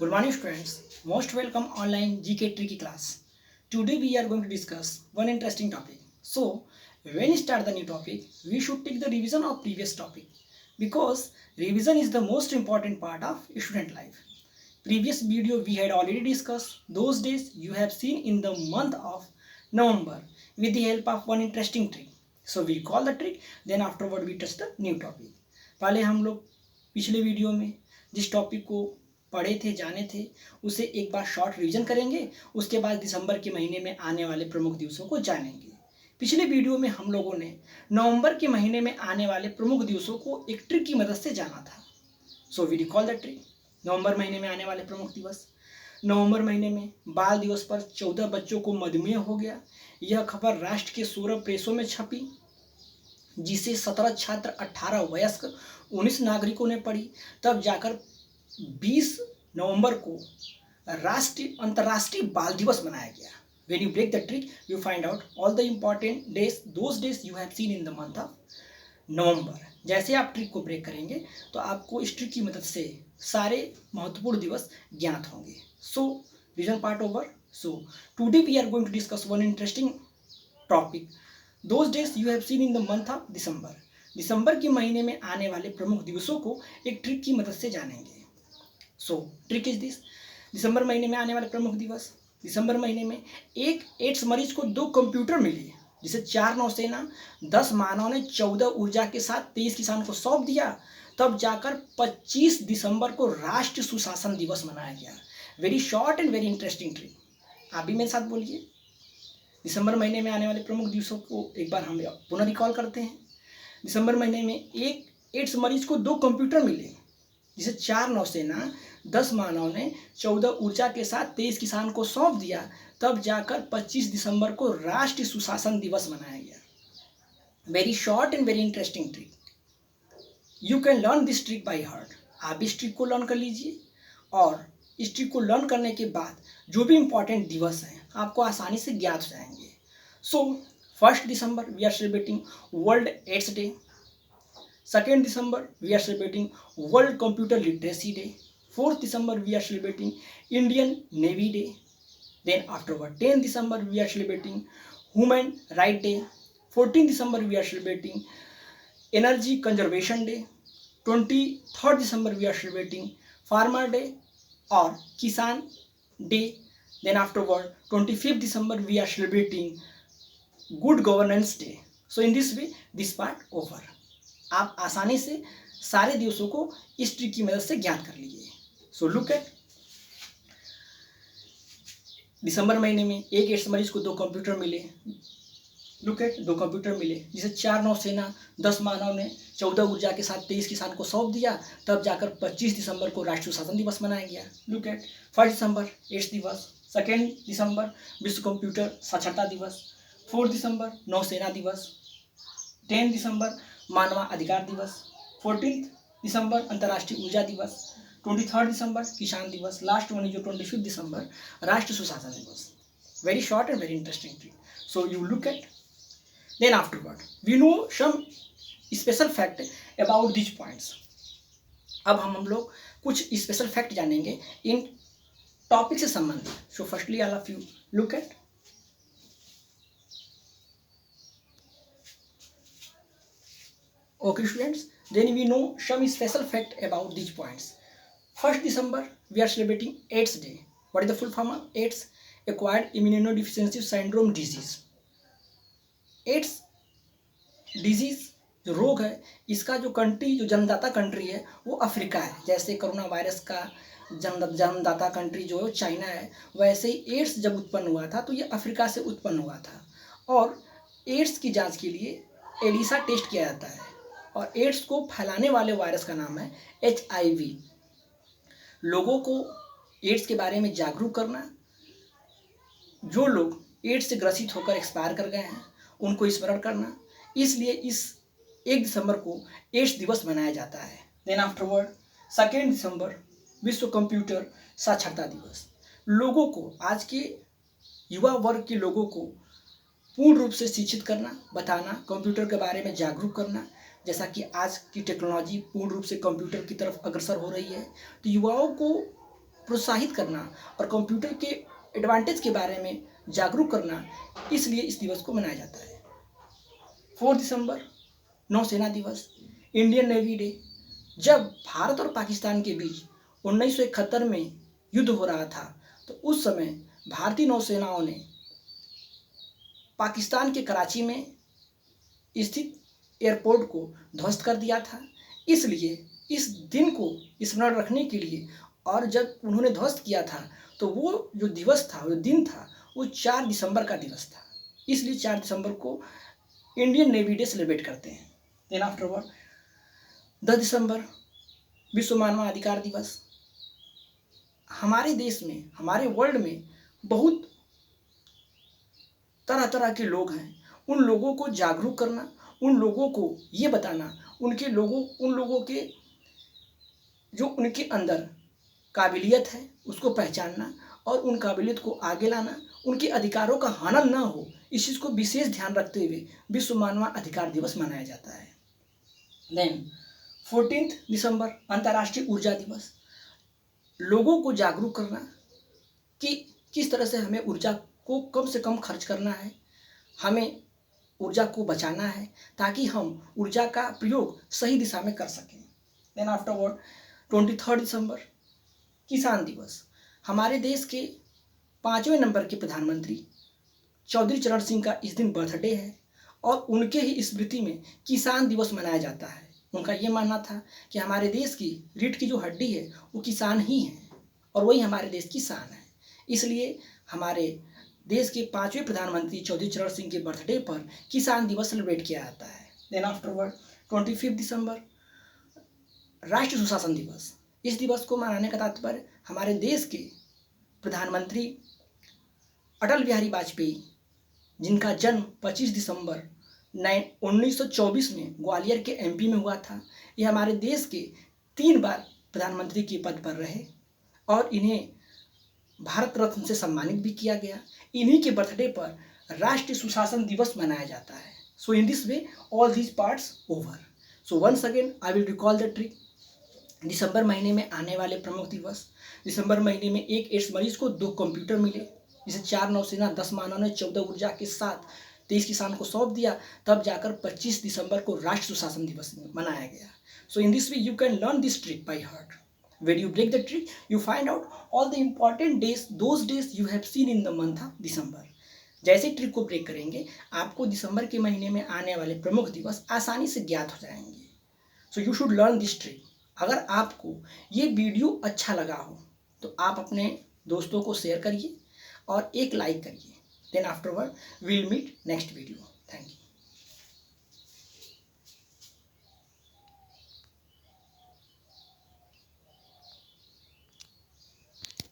Good morning, students. Most welcome online GK Tricky class. Today we are going to discuss one interesting topic. So, when we start the new topic, we should take the revision of previous topic because revision is the most important part of student life. Previous video we had already discussed those days you have seen in the month of November with the help of one interesting trick. So we call the trick, then afterward we touch the new topic. पहले हम लोग पिछले video में जिस topic को पढ़े थे जाने थे उसे एक बार शॉर्ट रिवीजन करेंगे, उसके बाद दिसंबर के महीने में आने वाले प्रमुख दिवसों को जानेंगे। पिछले वीडियो में हम लोगों ने नवंबर के महीने में आने वाले प्रमुख दिवसों को एक ट्रिक की मदद से जाना था। So we recall the trick. नवंबर महीने में आने वाले प्रमुख दिवस। नवंबर महीने में बाल दिवस पर 14 बच्चों को मधुमेह हो गया। यह खबर राष्ट्र के 16 प्रेसों में छपी, जिसे 17 छात्र, 18 वयस्क, 19 नागरिकों ने पढ़ी। तब जाकर 20 नवंबर को अंतर्राष्ट्रीय बाल दिवस मनाया गया। When you break the trick, you find out all the important days, those days you have seen in the month of नवंबर। जैसे आप ट्रिक को ब्रेक करेंगे तो आपको इस ट्रिक की मदद से सारे महत्वपूर्ण दिवस ज्ञात होंगे। So reason part over. So today we are going to discuss one interesting topic, those days you have seen in the month of December. दिसंबर के महीने में आने वाले प्रमुख दिवसों को एक ट्रिक की मदद से जानेंगे। सो ट्रिक इज दिस। दिसंबर महीने में आने वाले प्रमुख दिवस। दिसंबर महीने में एक एड्स मरीज को 2 कंप्यूटर मिले, जिसे 4 नौसेना, 10 मानव ने 14 ऊर्जा के साथ 23 किसान को सौंप दिया। तब जाकर 25 दिसंबर को राष्ट्रीय सुशासन दिवस मनाया गया। Very short and very interesting trick. आप भी मेरे साथ बोलिए। दिसंबर महीने में आने वाले प्रमुख दिवसों को एक बार हम पुनः रिकॉल करते हैं। दिसंबर महीने में एक एड्स मरीज को 2 कंप्यूटर मिले, जिसे 4 नौसेना, 10 मानव ने 14 ऊर्जा के साथ 23 किसान को सौंप दिया। तब जाकर 25 दिसंबर को राष्ट्रीय सुशासन दिवस मनाया गया। Very short and very interesting trick. You can learn this trick by heart. आप इस ट्रिक को लर्न कर लीजिए और इस ट्रिक को लर्न करने के बाद जो भी इंपॉर्टेंट दिवस हैं आपको आसानी से ज्ञात हो जाएंगे। So 1 December we are celebrating world AIDS day. 2 December we are celebrating World Computer Literacy Day. 4th December we are celebrating Indian Navy Day. Then afterward 10 December we are celebrating Human Right Day. 14 December we are celebrating Energy Conservation Day. 23rd December we are celebrating Farmer Day or Kisan Day. Then afterward 25th December we are celebrating Good Governance Day. So in this way this part over. आप आसानी से सारे दिवसों को इस trick की मदद से ज्ञात कर लीजिए। So look at. दिसंबर महीने में एक एड्स मरीज को 2 कंप्यूटर मिले। लुक एट, 2 कंप्यूटर मिले, जिसे 4 नौसेना, 10 मानव ने 14 ऊर्जा के साथ 23 किसान को सौंप दिया। तब जाकर 25 दिसंबर को राष्ट्रीय शासन दिवस मनाया गया। लुक एट, 1 दिसंबर एड्स दिवस। 2 दिसंबर विश्व कंप्यूटर साक्षरता दिवस। 4 दिसंबर नौसेना दिवस। 10 दिसंबर मानव अधिकार दिवस। 14 दिसंबर अंतर्राष्ट्रीय ऊर्जा दिवस। 23 दिसंबर किसान दिवस। लास्ट वन जो 25 दिसंबर राष्ट्रीय सुशासन दिवस। Very short and very interesting trick. So you look at. Then afterward we know some special fact about this points. अब हम लोग कुछ स्पेशल फैक्ट जानेंगे इन टॉपिक से संबंधित। So firstly all of you look eight. Okay students, then we know some special fact about these points. 1 December we are celebrating AIDS Day. What is the full form of AIDS? Acquired immunodeficiency syndrome disease. AIDS disease जो रोग है, इसका जो country, जो जन्मदाता country है वो Africa है। जैसे कोरोना वायरस का जन्मदाता कंट्री जो है चाइना है, वैसे ही एड्स जब उत्पन्न हुआ था तो ये अफ्रीका से उत्पन्न हुआ था। और एड्स की जांच के लिए एलिसा टेस्ट किया जाता है और एड्स को फैलाने वाले वायरस का नाम है HIV। लोगों को एड्स के बारे में जागरूक करना, जो लोग एड्स से ग्रसित होकर एक्सपायर कर गए हैं उनको स्मरण करना, इसलिए इस 1 दिसंबर को एड्स दिवस मनाया जाता है। देन आफ्टरवर्ड 2 दिसंबर विश्व कंप्यूटर साक्षरता दिवस। लोगों को, आज के युवा वर्ग के लोगों को पूर्ण रूप से शिक्षित करना, बताना, कंप्यूटर के बारे में जागरूक करना। जैसा कि आज की टेक्नोलॉजी पूर्ण रूप से कंप्यूटर की तरफ अग्रसर हो रही है, तो युवाओं को प्रोत्साहित करना और कंप्यूटर के एडवांटेज के बारे में जागरूक करना, इसलिए इस दिवस को मनाया जाता है। 4 दिसंबर नौसेना दिवस, इंडियन नेवी डे। जब भारत और पाकिस्तान के बीच 1971 में युद्ध हो रहा था, तो उस समय भारतीय नौसेनाओं ने पाकिस्तान के कराची में स्थित एयरपोर्ट को ध्वस्त कर दिया था। इसलिए इस दिन को स्मरण रखने के लिए, और जब उन्होंने ध्वस्त किया था तो वो जो दिवस था, वो दिन था, वो 4 दिसंबर का दिवस था। इसलिए 4 दिसंबर को इंडियन नेवी डे सेलिब्रेट करते हैं। देन आफ्टरवर्ड 10 दिसंबर विश्व मानवाधिकार दिवस। हमारे देश में, हमारे वर्ल्ड में बहुत तरह तरह के लोग हैं। उन लोगों को जागरूक करना, उन लोगों को ये बताना, उन लोगों के जो उनके अंदर काबिलियत है उसको पहचानना और उन काबिलियत को आगे लाना, उनके अधिकारों का हनन न हो, इस चीज़ को विशेष ध्यान रखते हुए विश्व मानवाधिकार दिवस मनाया जाता है। देन 14 दिसंबर अंतर्राष्ट्रीय ऊर्जा दिवस। लोगों को जागरूक करना कि किस तरह से हमें ऊर्जा को कम से कम खर्च करना है, हमें ऊर्जा को बचाना है, ताकि हम ऊर्जा का प्रयोग सही दिशा में कर सकें। देन आफ्टरवर्ड 23 दिसंबर किसान दिवस। हमारे देश के 5वें नंबर के प्रधानमंत्री चौधरी चरण सिंह का इस दिन बर्थडे है और उनके ही स्मृति में किसान दिवस मनाया जाता है। उनका ये मानना था कि हमारे देश की रीढ़ की जो हड्डी है वो किसान ही है और वही हमारे देश की शान है। इसलिए हमारे देश के 5वें प्रधानमंत्री चौधरी चरण सिंह के बर्थडे पर किसान दिवस सेलिब्रेट किया जाता है। देन आफ्टरवर्ड 25 दिसंबर राष्ट्रीय सुशासन दिवस। इस दिवस को मनाने का तात्पर्य हमारे देश के प्रधानमंत्री अटल बिहारी वाजपेयी, जिनका जन्म 25 दिसंबर 1924 में ग्वालियर के एमपी में हुआ था, ये हमारे देश के 3 बार प्रधानमंत्री के पद पर रहे और इन्हें भारत रत्न से सम्मानित भी किया गया। इन्हीं के बर्थडे पर राष्ट्रीय सुशासन दिवस मनाया जाता है। So in this way all these parts over. So once again I will recall the trick. दिसंबर महीने में आने वाले प्रमुख दिवस। दिसंबर महीने में एक एड्स मरीज को 2 कंप्यूटर मिले, जिसे 4 नौसेना 10 मानव ने 14 ऊर्जा के साथ 23 किसान को सौंप दिया। तब जाकर 25 दिसंबर को राष्ट्रीय सुशासन दिवस मनाया गया। So in this way you can learn this trick by heart. When you break the trick, you find out all the important days, those days you have seen in the month of December. जैसे trick को break करेंगे, आपको दिसंबर के महीने में आने वाले प्रमुख दिवस आसानी से ज्ञात हो जाएंगे. So you should learn this trick. अगर आपको ये वीडियो अच्छा लगा हो तो आप अपने दोस्तों को शेयर करिए और एक लाइक करिए. Then afterward we will meet next video.